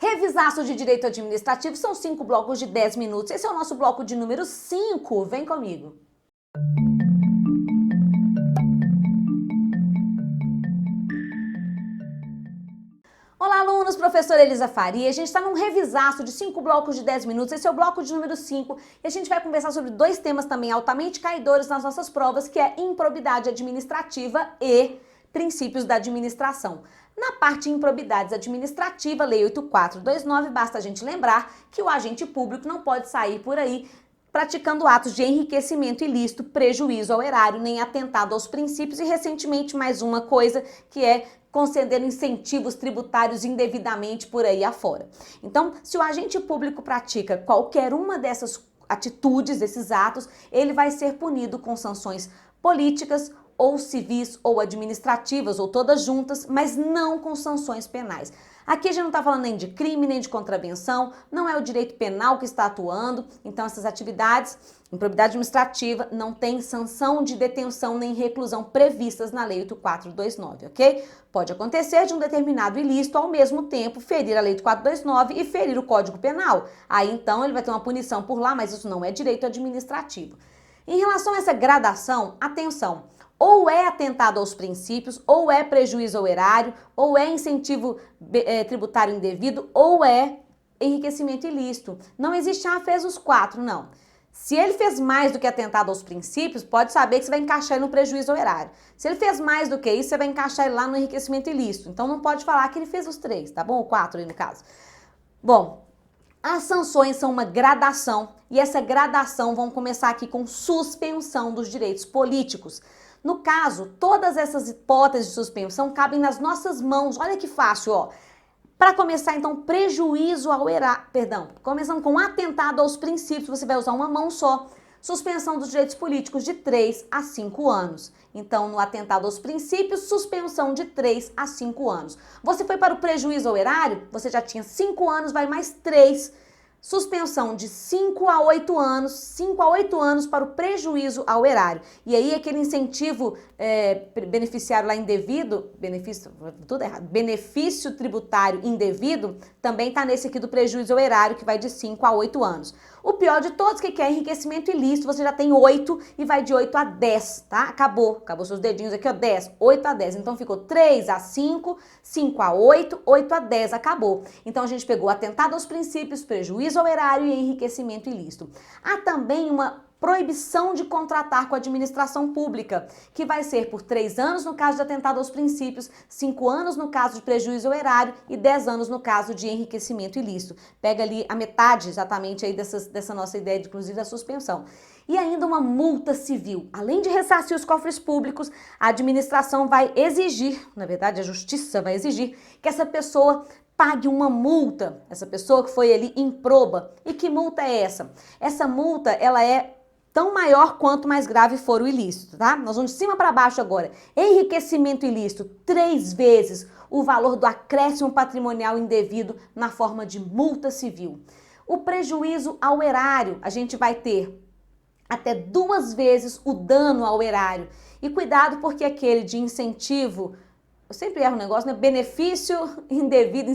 Revisaço de direito administrativo são 5 blocos de 10 minutos. Esse é o nosso bloco de número 5. Vem comigo. Olá, alunos, professora Elisa Faria. A gente está num revisaço de 5 blocos de 10 minutos. Esse é o bloco de número 5 e a gente vai conversar sobre 2 temas também altamente caidores nas nossas provas, que é improbidade administrativa e princípios da administração. Na parte de improbidades administrativa, Lei 8429, basta a gente lembrar que o agente público não pode sair por aí praticando atos de enriquecimento ilícito, prejuízo ao erário, nem atentado aos princípios e, recentemente, mais uma coisa que é concedendo incentivos tributários indevidamente por aí afora. Então, se o agente público pratica qualquer uma dessas atitudes, desses atos, ele vai ser punido com sanções políticas ou civis ou administrativas, ou todas juntas, mas não com sanções penais. Aqui a gente não está falando nem de crime, nem de contravenção, não é o direito penal que está atuando, então essas atividades, improbidade administrativa, não tem sanção de detenção nem reclusão previstas na Lei 8429, ok? Pode acontecer de um determinado ilícito ao mesmo tempo ferir a Lei 8429 e ferir o Código Penal. Aí então ele vai ter uma punição por lá, mas isso não é direito administrativo. Em relação a essa gradação, atenção, ou é atentado aos princípios, ou é prejuízo ao erário, ou é incentivo tributário indevido, ou é enriquecimento ilícito. Não existe, fez os 4, não. Se ele fez mais do que atentado aos princípios, pode saber que você vai encaixar ele no prejuízo ao erário. Se ele fez mais do que isso, você vai encaixar ele lá no enriquecimento ilícito. Então não pode falar que ele fez os 3, tá bom? Ou 4 aí no caso. Bom, as sanções são uma gradação e essa gradação vão começar aqui com suspensão dos direitos políticos. No caso, todas essas hipóteses de suspensão cabem nas nossas mãos. Olha que fácil, ó. Para começar, então, prejuízo ao erário, começando com atentado aos princípios, você vai usar uma mão só. Suspensão dos direitos políticos de 3 a 5 anos. Então, no atentado aos princípios, suspensão de 3 a 5 anos. Você foi para o prejuízo ao erário, você já tinha 5 anos, vai mais 3. Suspensão de 5 a 8 anos, 5 a 8 anos para o prejuízo ao erário. E aí aquele incentivo beneficiário lá indevido, benefício tributário indevido, também está nesse aqui do prejuízo ao erário, que vai de 5 a 8 anos. O pior de todos, que é enriquecimento ilícito, você já tem 8 e vai de 8 a 10, tá? Acabou seus dedinhos aqui, ó, 10, 8 a 10. Então ficou 3 a 5, 5 a 8, 8 a 10, acabou. Então a gente pegou atentado aos princípios, prejuízo ao erário e enriquecimento ilícito. Há também uma proibição de contratar com a administração pública, que vai ser por 3 anos no caso de atentado aos princípios, 5 anos no caso de prejuízo ao erário e 10 anos no caso de enriquecimento ilícito. Pega ali a metade exatamente aí dessa nossa ideia, inclusive, da suspensão. E ainda uma multa civil. Além de ressarcir os cofres públicos, a administração vai exigir, na verdade a justiça vai exigir, que essa pessoa pague uma multa, essa pessoa que foi ali improba. E que multa é essa? Essa multa, ela é tão maior quanto mais grave for o ilícito, tá? Nós vamos de cima para baixo agora. Enriquecimento ilícito, 3 vezes o valor do acréscimo patrimonial indevido na forma de multa civil. O prejuízo ao erário, a gente vai ter até 2 vezes o dano ao erário. E cuidado porque aquele de incentivo, eu sempre erro o negócio, né? Benefício indevido,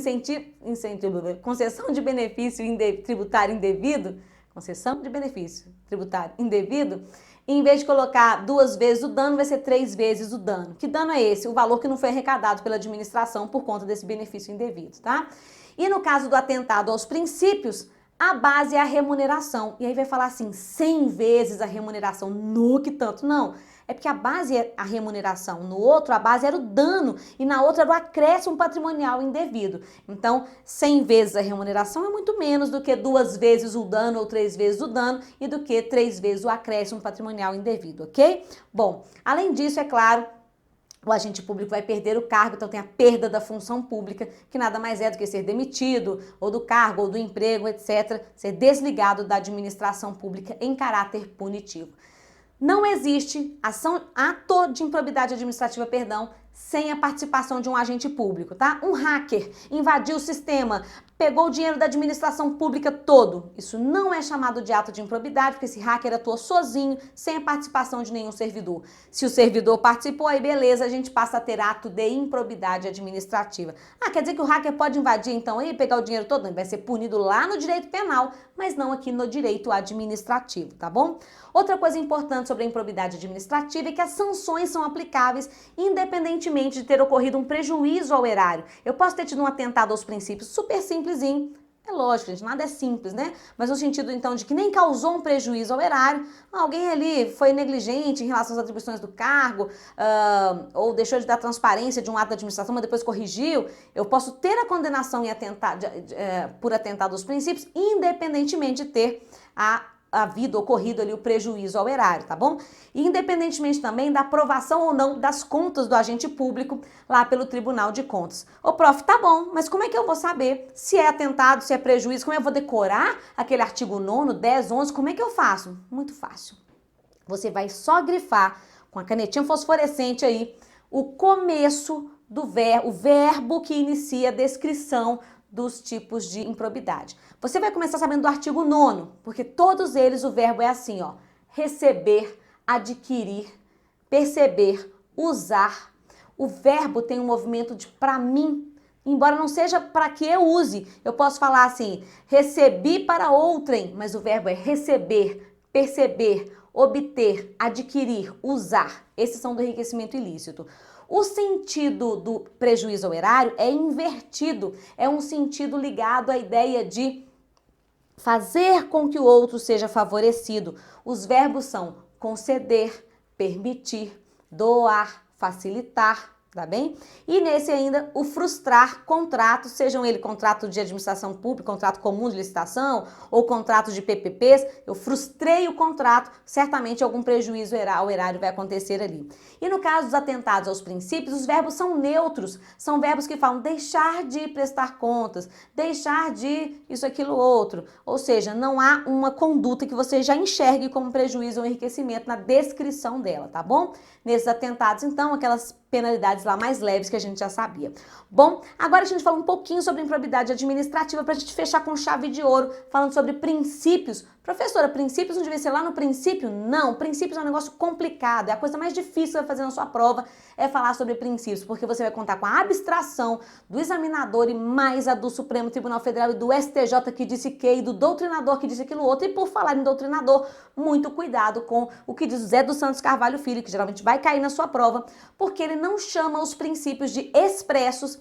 concessão de benefício tributário indevido, concessão de benefício tributário indevido, em vez de colocar 2 vezes o dano, vai ser 3 vezes o dano. Que dano é esse? O valor que não foi arrecadado pela administração por conta desse benefício indevido, tá? E no caso do atentado aos princípios, a base é a remuneração. E aí vai falar assim, 100 vezes a remuneração. No que tanto? Não. É porque a base é a remuneração, no outro a base era o dano e na outra era o acréscimo patrimonial indevido. Então, 100 vezes a remuneração é muito menos do que 2 vezes o dano ou 3 vezes o dano e do que 3 vezes o acréscimo patrimonial indevido, ok? Bom, além disso, é claro, o agente público vai perder o cargo, então tem a perda da função pública, que nada mais é do que ser demitido, ou do cargo, ou do emprego, etc., ser desligado da administração pública em caráter punitivo. Não existe ato de improbidade administrativa, sem a participação de um agente público, tá? Um hacker invadiu o sistema, pegou o dinheiro da administração pública todo. Isso não é chamado de ato de improbidade, porque esse hacker atuou sozinho, sem a participação de nenhum servidor. Se o servidor participou, aí beleza, a gente passa a ter ato de improbidade administrativa. Ah, quer dizer que o hacker pode invadir então aí, pegar o dinheiro todo? Não, vai ser punido lá no direito penal, mas não aqui no direito administrativo, tá bom? Outra coisa importante sobre a improbidade administrativa é que as sanções são aplicáveis independentemente de ter ocorrido um prejuízo ao erário. Eu posso ter tido um atentado aos princípios super simplesinho. É lógico, gente, nada é simples, né? Mas no sentido, então, de que nem causou um prejuízo ao erário, alguém ali foi negligente em relação às atribuições do cargo, ou deixou de dar transparência de um ato da administração, mas depois corrigiu, eu posso ter a condenação por atentado aos princípios, independentemente de ter havido, ocorrido ali o prejuízo ao erário, tá bom? E independentemente também da aprovação ou não das contas do agente público lá pelo Tribunal de Contas. Ô, prof, tá bom, mas como é que eu vou saber se é atentado, se é prejuízo? Como eu vou decorar aquele artigo 9º, 10, 11? Como é que eu faço? Muito fácil. Você vai só grifar com a canetinha fosforescente aí o começo do verbo, o verbo que inicia a descrição dos tipos de improbidade. Você vai começar sabendo do artigo 9º, porque todos eles o verbo é assim, ó: receber, adquirir, perceber, usar. O verbo tem um movimento de para mim, embora não seja para que eu use. Eu posso falar assim: recebi para outrem, mas o verbo é receber, perceber, obter, adquirir, usar. Esses são do enriquecimento ilícito. O sentido do prejuízo ao erário é invertido, é um sentido ligado à ideia de fazer com que o outro seja favorecido. Os verbos são conceder, permitir, doar, facilitar, tá bem? E nesse ainda o frustrar contratos, sejam ele contrato de administração pública, contrato comum de licitação ou contrato de PPPs, eu frustrei o contrato, certamente algum prejuízo ao erário vai acontecer ali. E no caso dos atentados aos princípios, os verbos são neutros, são verbos que falam deixar de prestar contas, deixar de isso, aquilo, outro, ou seja, não há uma conduta que você já enxergue como prejuízo ou enriquecimento na descrição dela, tá bom? Nesses atentados, então, aquelas penalidades lá mais leves que a gente já sabia. Bom, agora a gente fala um pouquinho sobre improbidade administrativa para a gente fechar com chave de ouro, falando sobre princípios. Professora, princípios não devia ser lá no princípio? Não, princípios é um negócio complicado, é a coisa mais difícil que você vai fazer na sua prova, é falar sobre princípios, porque você vai contar com a abstração do examinador e mais a do Supremo Tribunal Federal e do STJ que disse que, e do doutrinador que disse aquilo outro, e por falar em doutrinador, muito cuidado com o que diz o Zé dos Santos Carvalho Filho, que geralmente vai cair na sua prova, porque ele não chama os princípios de expressos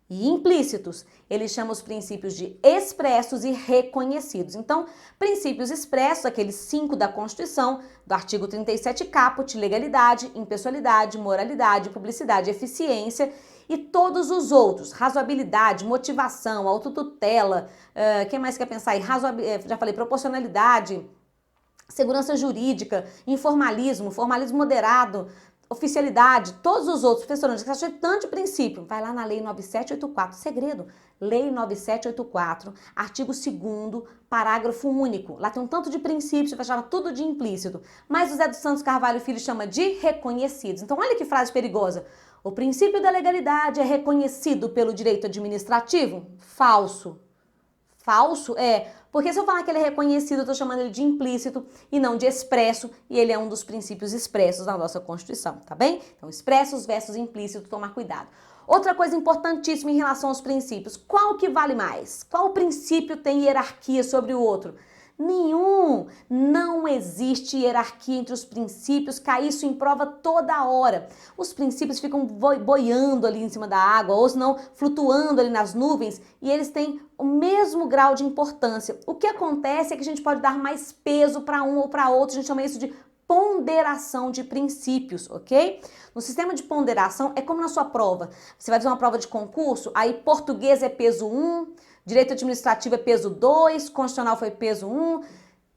e implícitos. Ele chama os princípios de expressos e reconhecidos. Então, princípios expressos, aqueles 5 da Constituição, do artigo 37 caput, legalidade, impessoalidade, moralidade, publicidade, eficiência, e todos os outros, razoabilidade, motivação, autotutela, quem mais quer pensar aí? Já falei, proporcionalidade, segurança jurídica, informalismo, formalismo moderado, oficialidade, todos os outros, professor, onde você achou tanto de princípio? Vai lá na Lei 9784, segredo, Lei 9784, artigo 2º, parágrafo único. Lá tem um tanto de princípios, você chama tudo de implícito, mas o Zé dos Santos Carvalho Filho chama de reconhecidos. Então olha que frase perigosa. O princípio da legalidade é reconhecido pelo direito administrativo? Falso. Falso? É. Porque se eu falar que ele é reconhecido, eu estou chamando ele de implícito e não de expresso, e ele é um dos princípios expressos da nossa Constituição, tá bem? Então, expressos versus implícito, tomar cuidado. Outra coisa importantíssima em relação aos princípios, qual que vale mais? Qual princípio tem hierarquia sobre o outro? Nenhum! Não existe hierarquia entre os princípios, cai isso em prova toda hora. Os princípios ficam boiando ali em cima da água, ou senão flutuando ali nas nuvens, e eles têm o mesmo grau de importância. O que acontece é que a gente pode dar mais peso para um ou para outro, a gente chama isso de ponderação de princípios, ok? No sistema de ponderação, é como na sua prova. Você vai fazer uma prova de concurso, aí português é peso 1, direito administrativo é peso 2, constitucional foi peso 1.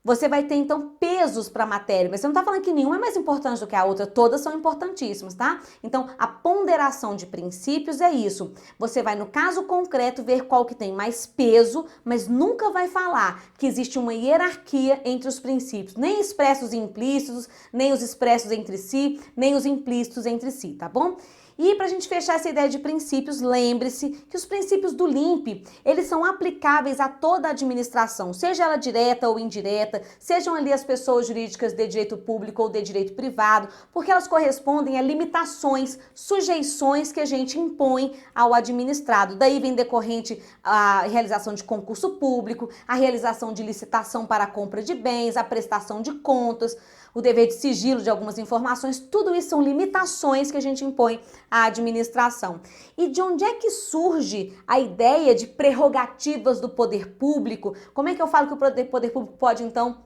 Você vai ter, então, pesos para a matéria, mas você não está falando que nenhuma é mais importante do que a outra, todas são importantíssimas, tá? Então, a ponderação de princípios é isso. Você vai, no caso concreto, ver qual que tem mais peso, mas nunca vai falar que existe uma hierarquia entre os princípios, nem expressos e implícitos, nem os expressos entre si, nem os implícitos entre si, tá bom? E para a gente fechar essa ideia de princípios, lembre-se que os princípios do LIMP, eles são aplicáveis a toda a administração, seja ela direta ou indireta, sejam ali as pessoas jurídicas de direito público ou de direito privado, porque elas correspondem a limitações, sujeições que a gente impõe ao administrado. Daí vem decorrente a realização de concurso público, a realização de licitação para a compra de bens, a prestação de contas, o dever de sigilo de algumas informações, tudo isso são limitações que a gente impõe à administração. E de onde é que surge a ideia de prerrogativas do poder público? Como é que eu falo que o poder público pode, então,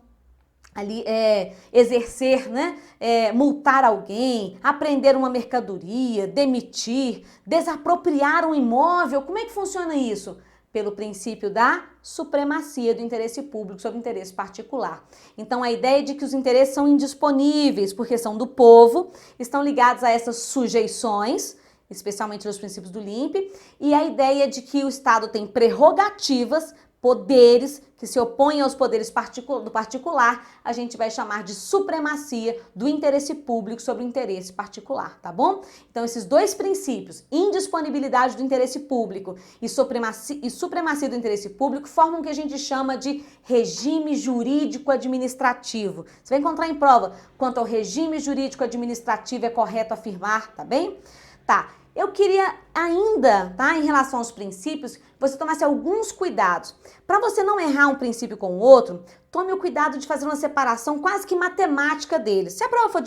ali exercer, né, multar alguém, apreender uma mercadoria, demitir, desapropriar um imóvel? Como é que funciona isso? Pelo princípio da supremacia do interesse público sobre o interesse particular. Então, a ideia de que os interesses são indisponíveis, porque são do povo, estão ligados a essas sujeições, especialmente nos princípios do LIMP, e a ideia de que o Estado tem prerrogativas, poderes que se opõem aos poderes do particular, a gente vai chamar de supremacia do interesse público sobre o interesse particular, tá bom? Então, esses dois princípios, indisponibilidade do interesse público e supremacia do interesse público, formam o que a gente chama de regime jurídico administrativo. Você vai encontrar em prova quanto ao regime jurídico administrativo é correto afirmar, tá bem? Tá. Eu queria ainda, tá, em relação aos princípios, você tomasse alguns cuidados. Para você não errar um princípio com o outro, tome o cuidado de fazer uma separação quase que matemática deles. Se a prova for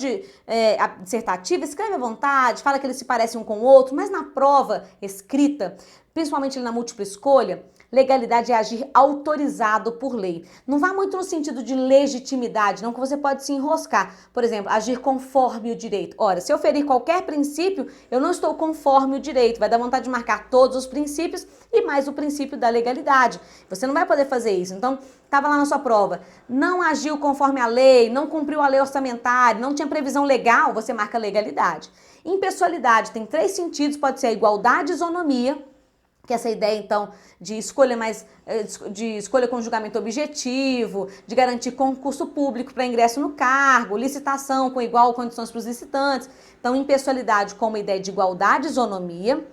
dissertativa, escreve à vontade, fala que eles se parecem um com o outro, mas na prova escrita, principalmente na múltipla escolha, legalidade é agir autorizado por lei. Não vá muito no sentido de legitimidade, não, que você pode se enroscar. Por exemplo, agir conforme o direito. Ora, se eu ferir qualquer princípio, eu não estou conforme o direito. Vai dar vontade de marcar todos os princípios e mais o princípio da legalidade. Você não vai poder fazer isso. Então, estava lá na sua prova, não agiu conforme a lei, não cumpriu a lei orçamentária, não tinha previsão legal, você marca legalidade. Impessoalidade tem 3 sentidos, pode ser a igualdade e isonomia, que essa ideia, então, de escolha com julgamento objetivo, de garantir concurso público para ingresso no cargo, licitação com igual condições para os licitantes. Então, impessoalidade como ideia de igualdade e isonomia.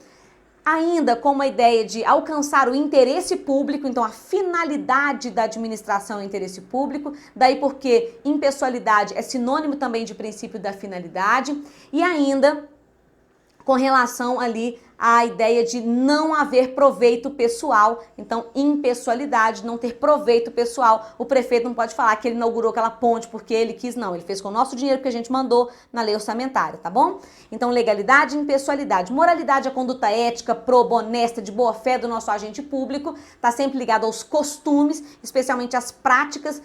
Ainda como a ideia de alcançar o interesse público, então a finalidade da administração é o interesse público, daí porque impessoalidade é sinônimo também de princípio da finalidade. E ainda com relação ali à ideia de não haver proveito pessoal, então impessoalidade, não ter proveito pessoal. O prefeito não pode falar que ele inaugurou aquela ponte porque ele quis, não, ele fez com o nosso dinheiro que a gente mandou na lei orçamentária, tá bom? Então legalidade e impessoalidade. Moralidade é a conduta ética, proba, honesta, de boa fé do nosso agente público, tá sempre ligado aos costumes, especialmente às práticas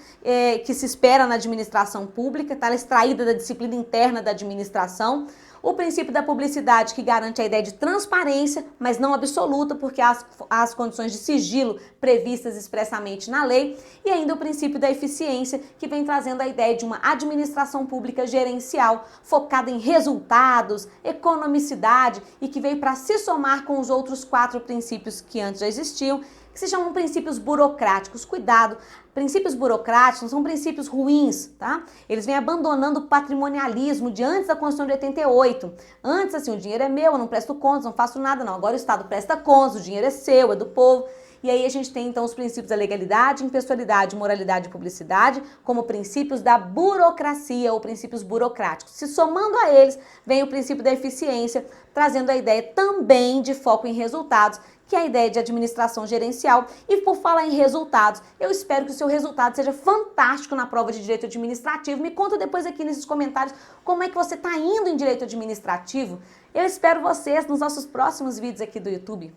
que se espera na administração pública, tá extraída da disciplina interna da administração. O princípio da publicidade, que garante a ideia de transparência, mas não absoluta, porque há as condições de sigilo previstas expressamente na lei. E ainda o princípio da eficiência, que vem trazendo a ideia de uma administração pública gerencial, focada em resultados, economicidade, e que veio para se somar com os outros 4 princípios que antes já existiam, que se chamam princípios burocráticos. Cuidado, princípios burocráticos não são princípios ruins, tá? Eles vêm abandonando o patrimonialismo de antes da Constituição de 88. Antes, assim, o dinheiro é meu, eu não presto contas, não faço nada, não. Agora o Estado presta contas, o dinheiro é seu, é do povo. E aí a gente tem, então, os princípios da legalidade, impessoalidade, moralidade e publicidade como princípios da burocracia ou princípios burocráticos. Se somando a eles, vem o princípio da eficiência, trazendo a ideia também de foco em resultados, que é a ideia de administração gerencial. E por falar em resultados, eu espero que o seu resultado seja fantástico na prova de direito administrativo. Me conta depois aqui nesses comentários como é que você está indo em direito administrativo. Eu espero vocês nos nossos próximos vídeos aqui do YouTube.